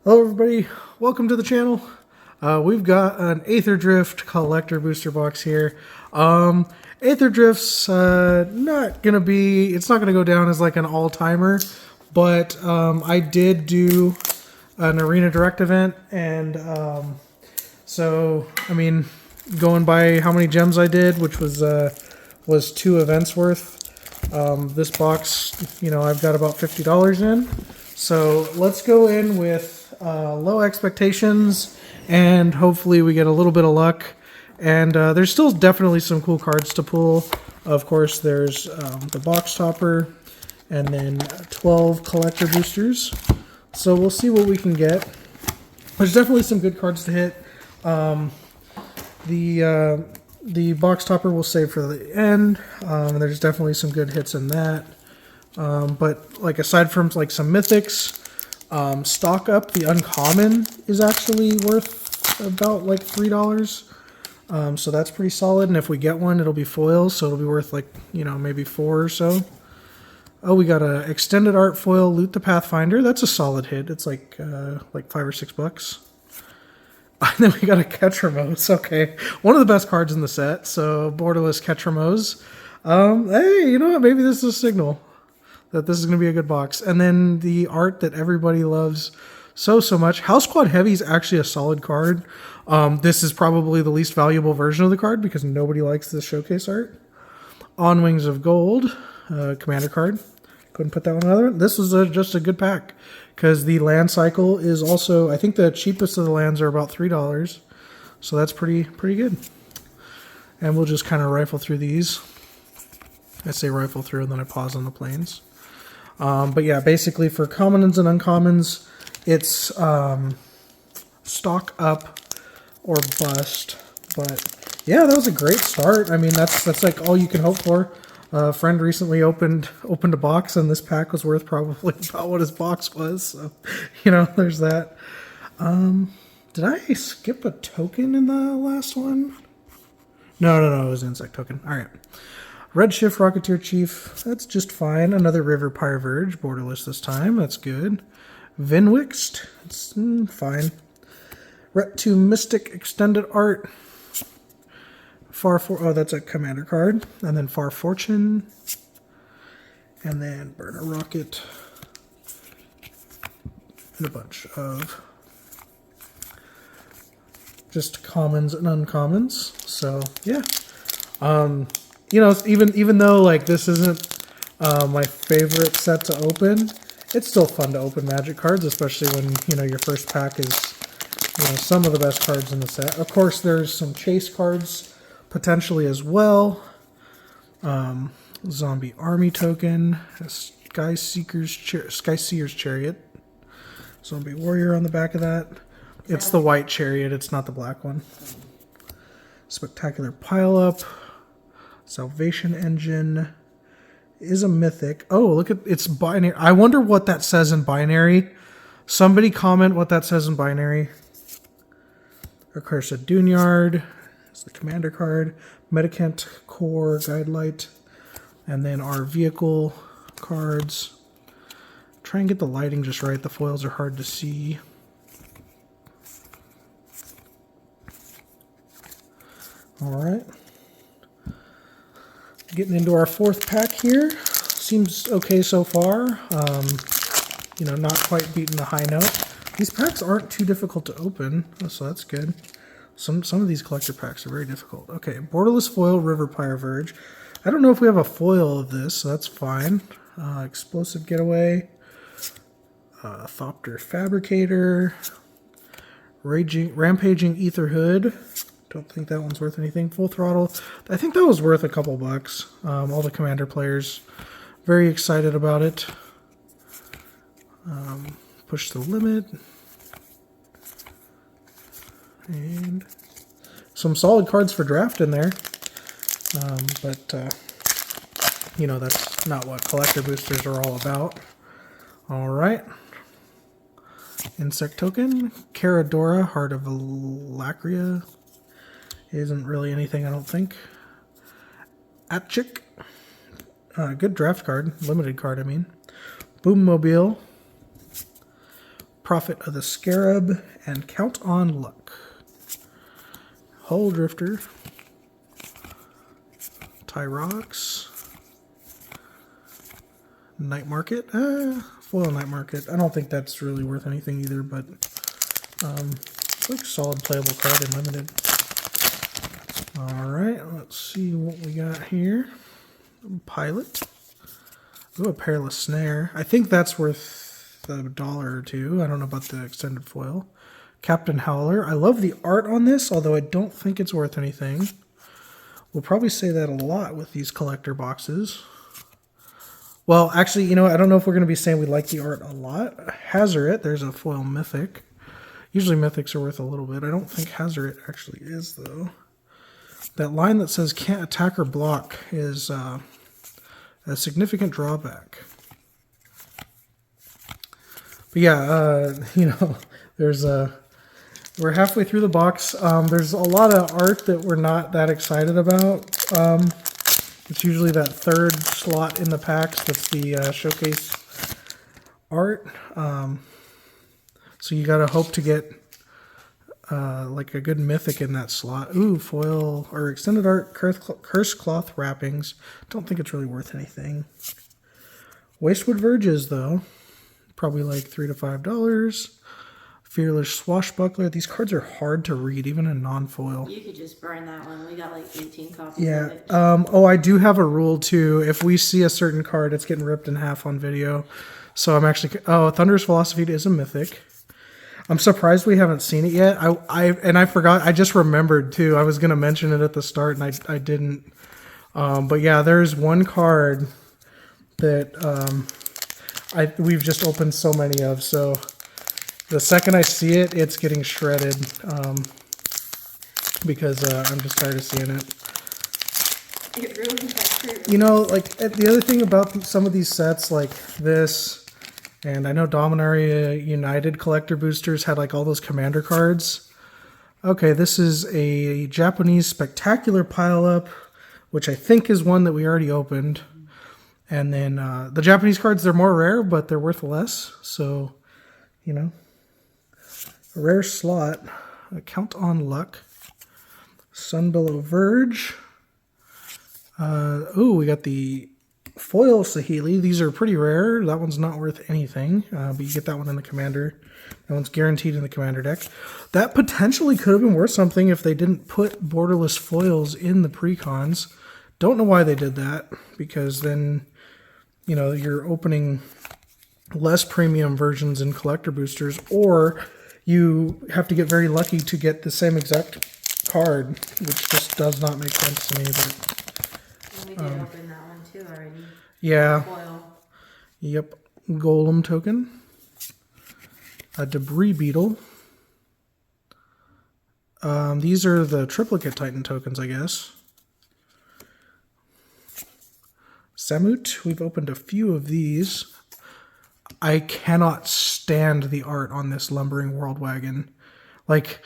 Hello everybody, welcome to the channel. We've got an Aetherdrift collector booster box here. Aetherdrift's it's not gonna go down as like an all-timer, but I did do an Arena Direct event, and I mean, going by how many gems I did, which was 2 events worth. This box, I've got about $50 in. So let's go in with low expectations, and hopefully we get a little bit of luck. And there's still definitely some cool cards to pull. Of course, there's the box topper, and then 12 collector boosters. So we'll see what we can get. There's definitely some good cards to hit. The box topper we'll save for the end. There's definitely some good hits in that. But like aside from like some mythics, stock up the uncommon is actually worth about like $3. So that's pretty solid. And if we get one, it'll be foils, so it'll be worth like, maybe 4 or so. Oh, we got a extended art foil, Loot the Pathfinder. That's a solid hit. It's like $5 or $6. And then we got a Ketramose. Okay, one of the best cards in the set. So borderless Ketramose. Hey, you know what? Maybe this is a signal that this is going to be a good box. And then the art that everybody loves so much. House Squad Heavy is actually a solid card. This is probably the least valuable version of the card because nobody likes this showcase art. On Wings of Gold, commander card. Couldn't put that one another. This was just a good pack because the land cycle is also, I think the cheapest of the lands are about $3. So that's pretty good. And we'll just kind of rifle through these. I say rifle through and then I pause on the planes. But yeah, basically for commons and uncommons, it's stock up or bust. But yeah, that was a great start. I mean, that's like all you can hope for. A friend recently opened a box, and this pack was worth probably about what his box was. So, there's that. Did I skip a token in the last one? No, it was an insect token. All right. Redshift Rocketeer Chief, that's just fine. Another River Pyre Verge, borderless this time, that's good. Vinwixt, it's fine. Ret 2 Mystic Extended Art. That's a commander card. And then Far Fortune. And then Burner Rocket. And a bunch of just commons and uncommons. So, yeah. Even though like this isn't my favorite set to open, it's still fun to open Magic cards, especially when your first pack is some of the best cards in the set. Of course, there's some chase cards potentially as well. Zombie Army token, Sky Seer's Chariot, Zombie Warrior on the back of that. It's the white chariot, it's not the black one. Spectacular Pileup. Salvation Engine is a mythic. Oh, look at it's binary. I wonder what that says in binary. Somebody comment what that says in binary. Accursed Duneyard is the commander card. Medicant Core Guidelight. And then our vehicle cards. Try and get the lighting just right. The foils are hard to see. Alright. Getting into our 4th pack here. Seems okay so far. Not quite beating the high note. These packs aren't too difficult to open, so that's good. Some of these collector packs are very difficult. Okay, Borderless Foil, River Pyre Verge. I don't know if we have a foil of this, so that's fine. Explosive Getaway. Thopter Fabricator. Rampaging Ether Hood. Don't think that one's worth anything. Full Throttle. I think that was worth a couple bucks. All the commander players very excited about it. Push the Limit. And some solid cards for draft in there. That's not what collector boosters are all about. Alright. Insect token. Caradora, Heart of Lacria. Isn't really anything, I don't think. Atchik. Good draft card. Limited card, I mean. Boommobile. Prophet of the Scarab, and Count on Luck. Hull Drifter, Tyrox, Night Market, foil Night Market. I don't think that's really worth anything either, but it's like a solid playable card in limited. All right, let's see what we got here. Pilot. Ooh, a Perilous Snare. I think that's worth $1 or $2. I don't know about the extended foil. Captain Howler. I love the art on this, although I don't think it's worth anything. We'll probably say that a lot with these collector boxes. Well, actually, you know, I don't know if we're going to be saying we like the art a lot. Hazoret, there's a foil mythic. Usually mythics are worth a little bit. I don't think Hazoret actually is, though. That line that says can't attack or block is a significant drawback. But yeah, you know, there's we're halfway through the box. There's a lot of art that we're not that excited about. It's usually that third slot in the packs that's the showcase art. So you gotta hope to get like a good mythic in that slot. Ooh, foil or extended art, curse cloth wrappings. Don't think it's really worth anything. Wastewood Verges though, probably like $3 to $5. Fearless Swashbuckler. These cards are hard to read, even in non-foil. You could just burn that one. We got like 18 copies Yeah. of it. Oh, I do have a rule too. If we see a certain card, it's getting ripped in half on video. So I'm actually... Oh, Thunderous Philosophy is a mythic. I'm surprised we haven't seen it yet. I forgot. I just remembered too. I was going to mention it at the start, and I didn't. But yeah, there's one card that we've just opened so many of. So the second I see it, it's getting shredded because I'm just tired of seeing it. It ruined my crew. You know, like the other thing about some of these sets, like this. And I know Dominaria United collector boosters had like all those commander cards. Okay, this is a Japanese spectacular pileup, which I think is one that we already opened. And then the Japanese cards, they're more rare, but they're worth less. So, you know, a rare slot. Count on Luck. Sunbillow Verge. Ooh, we got the foil Saheeli. These are pretty rare. That one's not worth anything, but you get that one in the commander. That one's guaranteed in the commander deck. That potentially could have been worth something if they didn't put borderless foils in the precons. Don't know why they did that, because then, you know, you're opening less premium versions in collector boosters, or you have to get very lucky to get the same exact card, which just does not make sense to me. But We did open that one too already. yeah. Foil. Yep. Golem token. A Debris Beetle. These are the Triplicate Titan tokens, I guess. Samut. We've opened a few of these. I cannot stand the art on this Lumbering World Wagon. Like,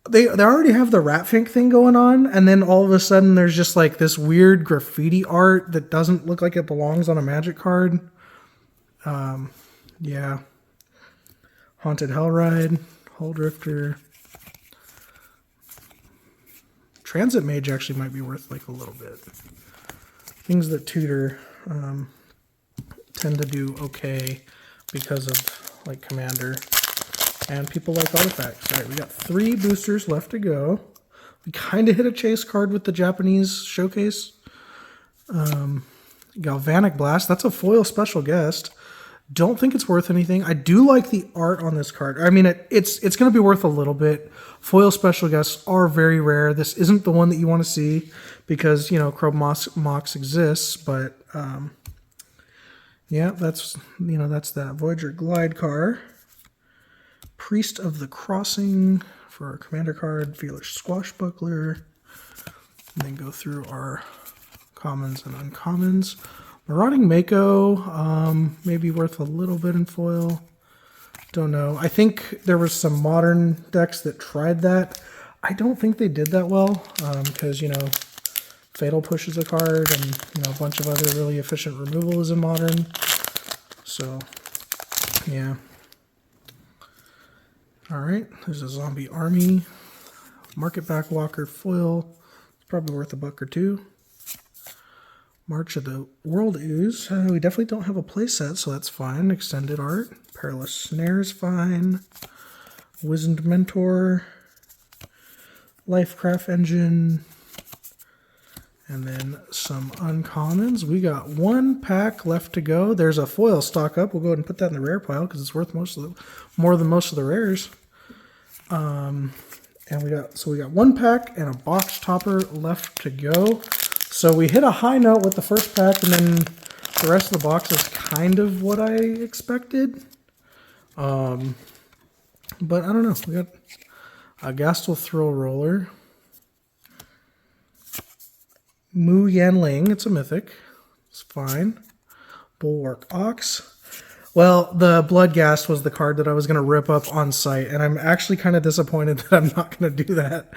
they already have the Ratfink thing going on, and then all of a sudden there's just like this weird graffiti art that doesn't look like it belongs on a Magic card. Yeah. Haunted Hellride, Hull Drifter. Transit Mage actually might be worth like a little bit. Things that tutor tend to do okay because of like Commander. And people like artifacts. All right, we got 3 boosters left to go. We kind of hit a chase card with the Japanese showcase. Galvanic Blast. That's a foil special guest. Don't think it's worth anything. I do like the art on this card. I mean, it's going to be worth a little bit. Foil special guests are very rare. This isn't the one that you want to see because, you know, Chrome Mox exists. But, yeah, that's, you know, that's that Voyager Glide car. Priest of the Crossing for our commander card, Fearless Swashbuckler, and then go through our commons and uncommons. Marauding Mako, maybe worth a little bit in foil. Don't know. I think there was some modern decks that tried that. I don't think they did that well because, you know, Fatal pushes a card and, you know, a bunch of other really efficient removal is in modern. So, yeah. All right, there's a zombie army. Market back walker foil. It's probably worth $1 or $2. March of the World Ooze. We definitely don't have a playset, so that's fine. Extended art. Perilous Snares, fine. Wizened Mentor. Lifecraft Engine. And then some uncommons. We got 1 pack left to go. There's a foil stock up. We'll go ahead and put that in the rare pile because it's worth more than most of the rares. And we got 1 pack and a box topper left to go. So we hit a high note with the first pack, and then the rest of the box is kind of what I expected. But I don't know. We got a Gastel Thrill Roller. Mu Yanling, it's a mythic. It's fine. Bulwark Ox. Well, the Bloodghast was the card that I was going to rip up on site, and I'm actually kind of disappointed that I'm not going to do that.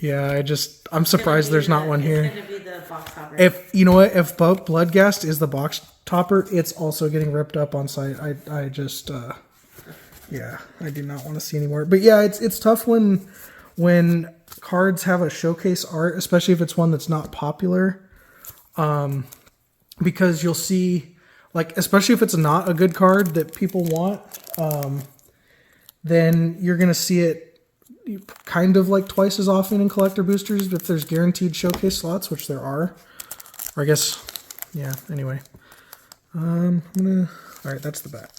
Yeah, I'm surprised there's not one here. It's going to be the box topper. If you know what, if Bloodghast is the box topper, it's also getting ripped up on site. I just yeah, I do not want to see anymore. But yeah, it's tough when cards have a showcase art, especially if it's one that's not popular, because you'll see, like, especially if it's not a good card that people want, then you're gonna see it kind of like twice as often in collector boosters if there's guaranteed showcase slots, which there are. Or I guess, yeah, anyway. All right, that's the back.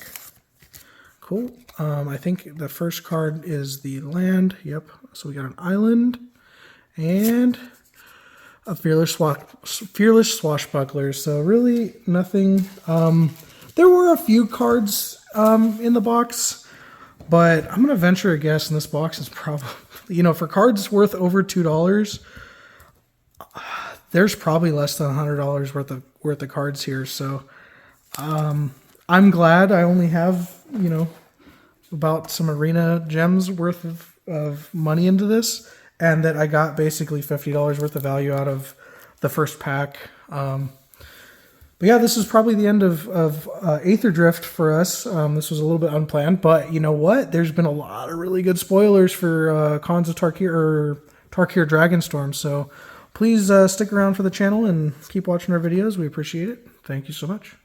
Cool. I think the first card is the land. Yep. So we got an island and a fearless swashbuckler. So really nothing. There were a few cards in the box, but I'm gonna venture a guess, and this box is probably, for cards worth over $2, there's probably less than $100 worth of cards here. So I'm glad I only have about some arena gems worth of money into this, and that I got basically $50 worth of value out of the first pack. But yeah, this is probably the end of Aetherdrift for us. This was a little bit unplanned, but you know what? There's been a lot of really good spoilers for Khans of Tarkir or Tarkir Dragonstorm. So please stick around for the channel and keep watching our videos. We appreciate it. Thank you so much.